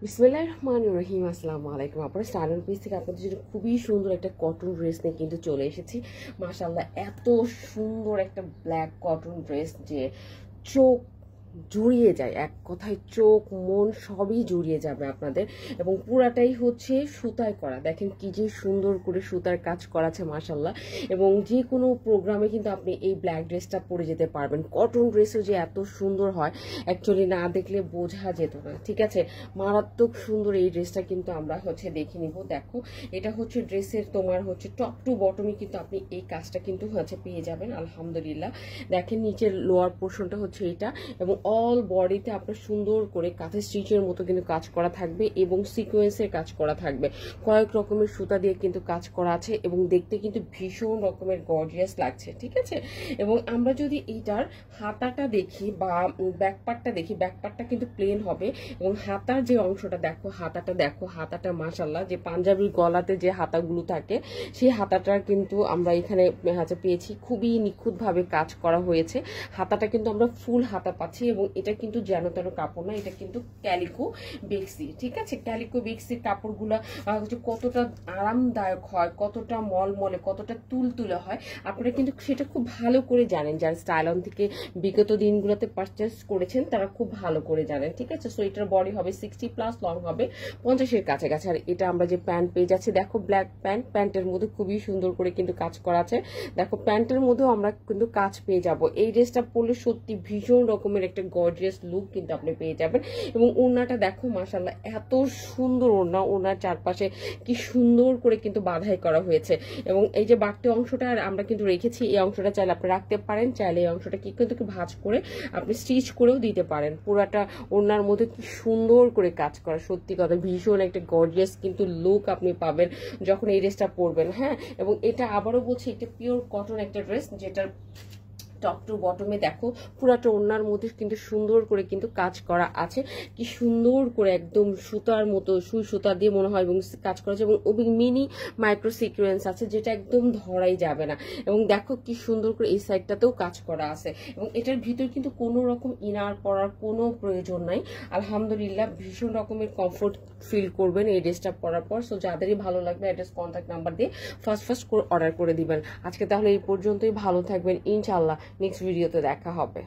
বিসমিল্লাহির রহমানির রহিম। আসসালামু আলাইকুম। আপনারা স্টাইল পিস থেকে আপনাদের জন্য খুবই সুন্দর একটা কটন ড্রেস নিয়ে কিন্তু চলে এসেছি। মাশাআল্লাহ, এত সুন্দর একটা ব্ল্যাক কটন ড্রেস যে চোখ জুড়িয়ে যায়, এক কথায় চোখ মন সবই জুড়িয়ে যাবে আপনাদের। এবং পুরাটাই হচ্ছে সুতায় করা, দেখেন কি যে সুন্দর করে সুতার কাজ করা আছে মাশাআল্লাহ। এবং যে কোনো প্রোগ্রামে কিন্তু আপনি এই ব্ল্যাক ড্রেসটা পরে যেতে পারবেন। কটন ড্রেসও যে এত সুন্দর হয় অ্যাকচুয়ালি না দেখলে বোঝা যেত না, ঠিক আছে। মারাত্মক সুন্দর এই ড্রেসটা কিন্তু আমরা হচ্ছে দেখে নিব। দেখো, এটা হচ্ছে ড্রেসের তোমার হচ্ছে টপ টু বটমে কিন্তু আপনি এই কাজটা কিন্তু হচ্ছে পেয়ে যাবেন আলহামদুলিল্লাহ। দেখেন নিচের লোয়ার পোর্শনটা হচ্ছে এটা, এবং অল বডিতে আপনার সুন্দর করে কাঁথা স্টিচের মতো কিন্তু কাজ করা থাকবে এবং সিকোয়েন্সের কাজ করা থাকবে। কয়েক রকমের সুতা দিয়ে কিন্তু কাজ করা আছে এবং দেখতে কিন্তু ভীষণ রকমের গর্জিয়াস লাগছে, ঠিক আছে। এবং আমরা যদি এইটার হাতাটা দেখি বা ব্যাকপার্টটা দেখি, ব্যাকপার্টটা কিন্তু প্লেন হবে এবং হাতার যে অংশটা দেখো, হাতাটা মাশাআল্লাহ যে পাঞ্জাবির গলাতে যে হাতাগুলো থাকে সেই হাতাটা কিন্তু আমরা এখানে পেয়েছি। খুবই নিখুঁতভাবে কাজ করা হয়েছে। হাতাটা কিন্তু আমরা ফুল হাতা পাচ্ছি এবং এটা কিন্তু যেন তেন কাপড় না, এটা কিন্তু ক্যালিকো বেক্সি, ঠিক আছে। ক্যালিকো বেক্সির কাপড়গুলো হচ্ছে কতটা আরামদায়ক হয়, কতটা মলমলে, কতটা তুলতুলে হয়, আপনারা কিন্তু সেটা খুব ভালো করে জানেন। যারা স্টাইলন থেকে বিগত দিনগুলোতে পারচেস করেছেন তারা খুব ভালো করে জানেন, ঠিক আছে। সো এটার বডি হবে 60+, লং হবে 50-এর কাছাকাছি। আর এটা আমরা যে প্যান্ট পেয়ে যাচ্ছি, দেখো ব্ল্যাক প্যান্ট, প্যান্টের মধ্যে খুবই সুন্দর করে কিন্তু কাজ করা আছে। দেখো প্যান্টের মধ্যেও আমরা কিন্তু কাজ পেয়ে যাব। এই ড্রেসটা পরলে সত্যি ভীষণ রকমের একটা গর্জিয়াস লুক কিন্তু আপনি পেয়ে যাবেন। এবং ওড়নাটা দেখো মাশাআল্লাহ, এত সুন্দর ওড়না, ওড়নার চারপাশে কি সুন্দর করে কিন্তু বাঁধাই করা হয়েছে। এবং এই যে বাড়তি অংশটা আমরা কিন্তু রেখেছি, এই অংশটা চাইলে আপনি রাখতে পারেন, চাইলে এই অংশটা কি কিন্তু ভাঁজ করে আপনি স্টিচ করেও দিতে পারেন। পুরাটা ওড়নার মধ্যে কি সুন্দর করে কাজ করা, সত্যি কথা ভীষণ একটা গর্জিয়াস কিন্তু লুক আপনি পাবেন যখন এই ড্রেসটা পরবেন। হ্যাঁ, এবং এটা আবারও বলছি, এটা পিওর কটন একটা ড্রেস, যেটার টপ টু বটমে দেখো পুরাটা ওড়নার মধ্যে কিন্তু সুন্দর করে কিন্তু কাজ করা আছে। কি সুন্দর করে একদম সুতার মতো সুই সুতা দিয়ে মনে হয় এবং কাজ করা আছে। এবং মিনি মাইক্রো সিকোয়েন্স আছে যেটা একদম ধরাই যাবে না। এবং দেখো কি সুন্দর করে এই সাইডটাতেও কাজ করা আছে। এবং এটার ভিতর কিন্তু কোনো রকম ইনার পরার কোনো প্রয়োজন নাই। আলহামদুলিল্লাহ, ভীষণ রকমের কমফোর্ট ফিল করবেন এই ড্রেসটা পরার পর। সো যাদেরই ভালো লাগবে অ্যাড্রেস কন্ট্যাক্ট নাম্বার দিয়ে ফার্স্ট করে অর্ডার করে দিবেন। আজকে তাহলে এই পর্যন্তই, ভালো থাকবেন, ইনশাআল্লাহ নেক্সট ভিডিওতে দেখা হবে।